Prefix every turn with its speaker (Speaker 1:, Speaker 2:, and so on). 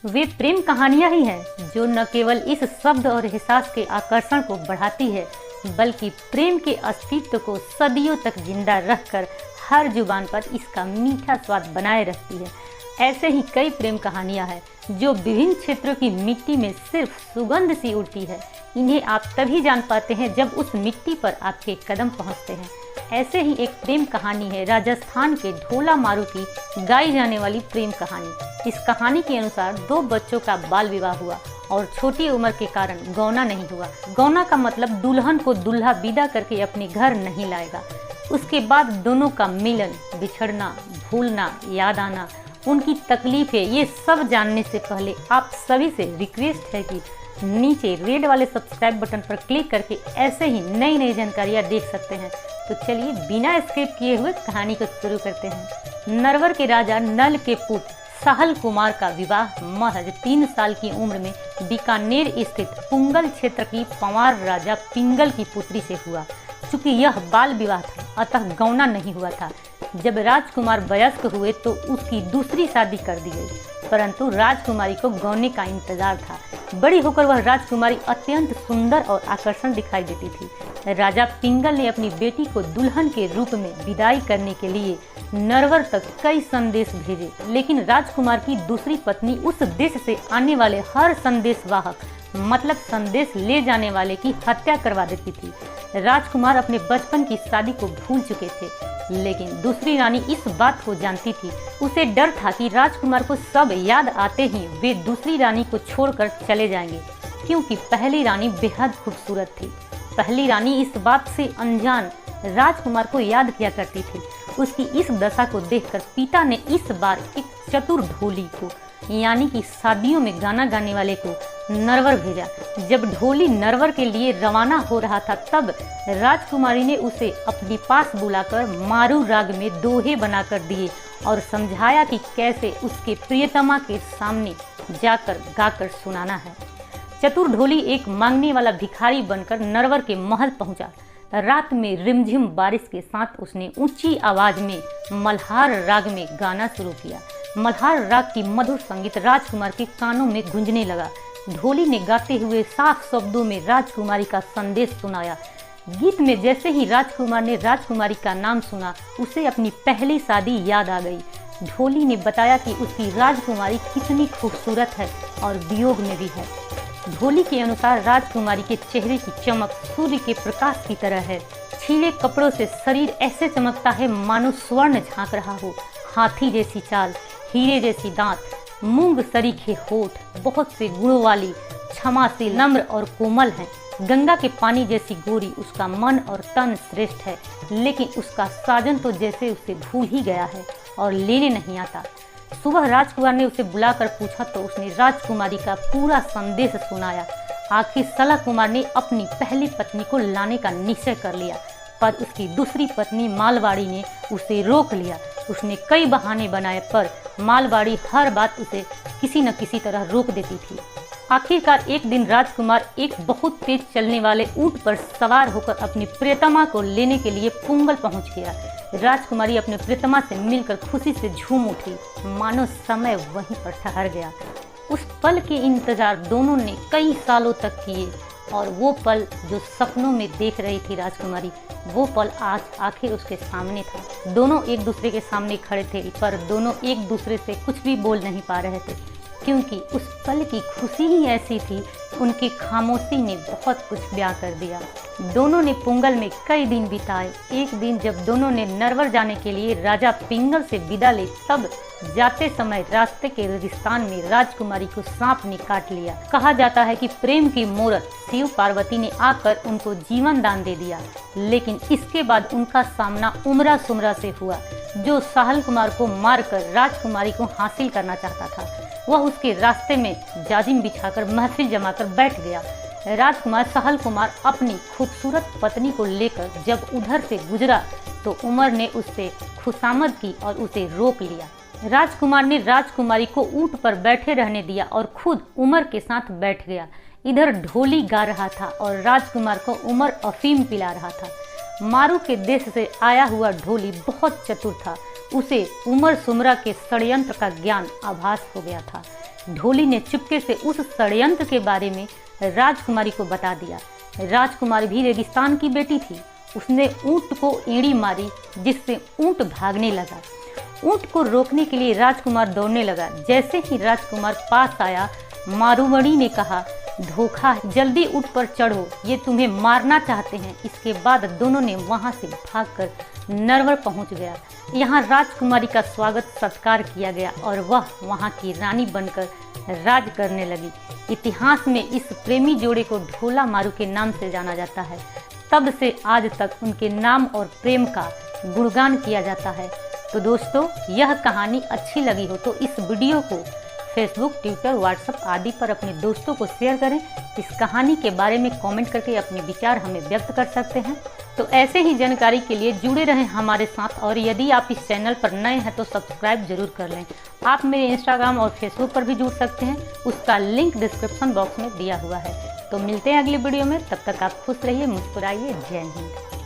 Speaker 1: वे प्रेम कहानियां ही हैं जो न केवल इस शब्द और एहसास के आकर्षण को बढ़ाती है, बल्कि प्रेम के अस्तित्व को सदियों तक जिंदा रखकर हर जुबान पर इसका मीठा स्वाद बनाए रखती है। ऐसे ही कई प्रेम कहानियां हैं जो विभिन्न क्षेत्रों की मिट्टी में सिर्फ सुगंध सी उड़ती है। इन्हें आप तभी जान पाते हैं जब उस मिट्टी पर आपके कदम पहुंचते हैं। ऐसे ही एक प्रेम कहानी है राजस्थान के ढोला मारू की गाई जाने वाली प्रेम कहानी। इस कहानी के अनुसार 2 बच्चों का बाल विवाह हुआ और छोटी उम्र के कारण गौना नहीं हुआ। गौना का मतलब दुल्हन को दूल्हा विदा करके अपने घर नहीं लाएगा। उसके बाद दोनों का मिलन, बिछड़ना, भूलना, याद आना, उनकी तकलीफें, ये सब जानने से पहले आप सभी से रिक्वेस्ट है कि नीचे रेड वाले सब्सक्राइब बटन पर क्लिक करके ऐसे ही नई नई जानकारियाँ देख सकते हैं। तो चलिए बिना स्किप किए हुए कहानी को शुरू करते हैं। नरवर के राजा नल के पुत्र सहल कुमार का विवाह महज 3 साल की उम्र में बीकानेर स्थित पुंगल क्षेत्र की पंवार राजा पिंगल की पुत्री से हुआ। चूँकि यह बाल विवाह था अतः गौना नहीं हुआ था। जब राजकुमार वयस्क हुए तो उसकी दूसरी शादी कर दी गई, परंतु राजकुमारी को गौने का इंतजार था। बड़ी होकर वह राजकुमारी अत्यंत सुंदर और आकर्षण दिखाई देती थी। राजा पिंगल ने अपनी बेटी को दुल्हन के रूप में विदाई करने के लिए नरवर तक कई संदेश भेजे, लेकिन राजकुमार की दूसरी पत्नी उस देश से आने वाले हर संदेशवाहक मतलब संदेश ले जाने वाले की हत्या करवा देती थी। राजकुमार अपने बचपन की शादी को भूल चुके थे, लेकिन दूसरी रानी इस बात को जानती थी। उसे डर था कि राजकुमार को सब याद आते ही वे दूसरी रानी को छोड़कर चले जाएंगे, क्योंकि पहली रानी बेहद खूबसूरत थी। पहली रानी इस बात से अनजान राजकुमार को याद किया करती थी। उसकी इस दशा को देखकर पिता ने इस बार एक चतुर ढोली को, यानी कि शादियों में गाना गाने वाले को नरवर भेजा। जब ढोली नरवर के लिए रवाना हो रहा था तब राजकुमारी ने उसे अपने पास बुलाकर मारू राग में दोहे बनाकर दिए और समझाया कि कैसे उसके प्रियतमा के सामने जाकर गाकर सुनाना है। चतुर ढोली एक मांगने वाला भिखारी बनकर नरवर के महल पहुंचा। रात में रिमझिम बारिश के साथ उसने ऊंची आवाज में मल्हार राग में गाना शुरू किया। मल्हार राग की मधुर संगीत राजकुमार के कानों में गूंजने लगा। ढोली ने गाते हुए साफ शब्दों में राजकुमारी का संदेश सुनाया। गीत में जैसे ही राजकुमार ने राजकुमारी का नाम सुना, उसे अपनी पहली शादी याद आ गई। ढोली ने बताया कि उसकी राजकुमारी कितनी खूबसूरत है और वियोग में भी है। ढोली के अनुसार राजकुमारी के चेहरे की चमक सूर्य के प्रकाश की तरह है। छीले कपड़ों से शरीर ऐसे चमकता है मानो स्वर्ण झांक रहा हो। हाथी जैसी चाल, हीरे जैसी दांत, मूंग सरीखे होठ, बहुत से गुणों वाली, क्षमाशील, नम्र और कोमल है। गंगा के पानी जैसी गोरी, उसका मन और तन श्रेष्ठ है, लेकिन उसका साजन तो जैसे उसे भूल ही गया है और लेने नहीं आता। सुबह राजकुमार ने उसे बुलाकर पूछा तो उसने राजकुमारी का पूरा संदेश सुनाया। आखिर सलह कुमार ने अपनी पहली पत्नी को लाने का निश्चय कर लिया, पर उसकी दूसरी पत्नी मालवाड़ी ने उसे रोक लिया। उसने कई बहाने बनाए पर मालवाड़ी हर बात उसे किसी न किसी तरह रोक देती थी। आखिरकार एक दिन राजकुमार एक बहुत तेज चलने वाले ऊंट पर सवार होकर अपनी प्रियतमा को लेने के लिए पुंगल पहुंच गया। राजकुमारी अपने प्रियतमा से मिलकर खुशी से झूम उठी, मानो समय वहीं पर ठहर गया। उस पल के इंतजार दोनों ने कई सालों तक किए और वो पल जो सपनों में देख रही थी राजकुमारी, वो पल आज आखिर उसके सामने था। दोनों एक दूसरे के सामने खड़े थे, पर दोनों एक दूसरे से कुछ भी बोल नहीं पा रहे थे, क्योंकि उस पल की खुशी ही ऐसी थी। उनकी खामोशी ने बहुत कुछ बयां कर दिया। दोनों ने पुंगल में कई दिन बिताए। एक दिन जब दोनों ने नरवर जाने के लिए राजा पिंगल से विदा ली, तब जाते समय रास्ते के रेगिस्तान में राजकुमारी को सांप ने काट लिया। कहा जाता है कि प्रेम की मूरत शिव पार्वती ने आकर उनको जीवन दान दे दिया, लेकिन इसके बाद उनका सामना उमरा सुमरा से हुआ, जो सहल कुमार को मारकर राजकुमारी को हासिल करना चाहता था। वह उसके रास्ते में जाजिम बिछाकर महफिल जमाकर बैठ गया। राजकुमार सहल कुमार अपनी खूबसूरत पत्नी को लेकर जब उधर से गुजरा तो उमर ने उससे खुशामद की और उसे रोक लिया। राजकुमार ने राजकुमारी को ऊंट पर बैठे रहने दिया और खुद उमर के साथ बैठ गया। इधर ढोली गा रहा था और राजकुमार को उमर अफीम पिला रहा था। मारू के देश से आया हुआ ढोली बहुत चतुर था। उसे उमर सुमरा के षड्यंत्र का ज्ञान आभास हो गया था। ढोली ने चुपके से उस षड्यंत्र के बारे में राजकुमारी को बता दिया। राजकुमारी भी रेगिस्तान की बेटी थी। उसने ऊंट को एड़ी मारी, जिससे ऊंट भागने लगा। ऊंट को रोकने के लिए राजकुमार दौड़ने लगा। जैसे ही राजकुमार पास आया, मारूमणि ने कहा, धोखा है, जल्दी ऊंट पर चढ़ो, ये तुम्हें मारना चाहते हैं। इसके बाद दोनों ने वहां से भागकर नरवर पहुंच गया। यहाँ राजकुमारी का स्वागत सत्कार किया गया और वह वहां की रानी बनकर राज करने लगी। इतिहास में इस प्रेमी जोड़े को ढोला मारू के नाम से जाना जाता है। तब से आज तक उनके नाम और प्रेम का गुणगान किया जाता है। तो दोस्तों, यह कहानी अच्छी लगी हो तो इस वीडियो को फेसबुक, ट्विटर, व्हाट्सएप आदि पर अपने दोस्तों को शेयर करें। इस कहानी के बारे में कमेंट करके अपने विचार हमें व्यक्त कर सकते हैं। तो ऐसे ही जानकारी के लिए जुड़े रहें हमारे साथ, और यदि आप इस चैनल पर नए हैं तो सब्सक्राइब जरूर कर लें। आप मेरे इंस्टाग्राम और फेसबुक पर भी जुड़ सकते हैं, उसका लिंक डिस्क्रिप्शन बॉक्स में दिया हुआ है। तो मिलते हैं अगली वीडियो में, तब तक आप खुश रहिए, मुस्कुराइए। जय हिंद।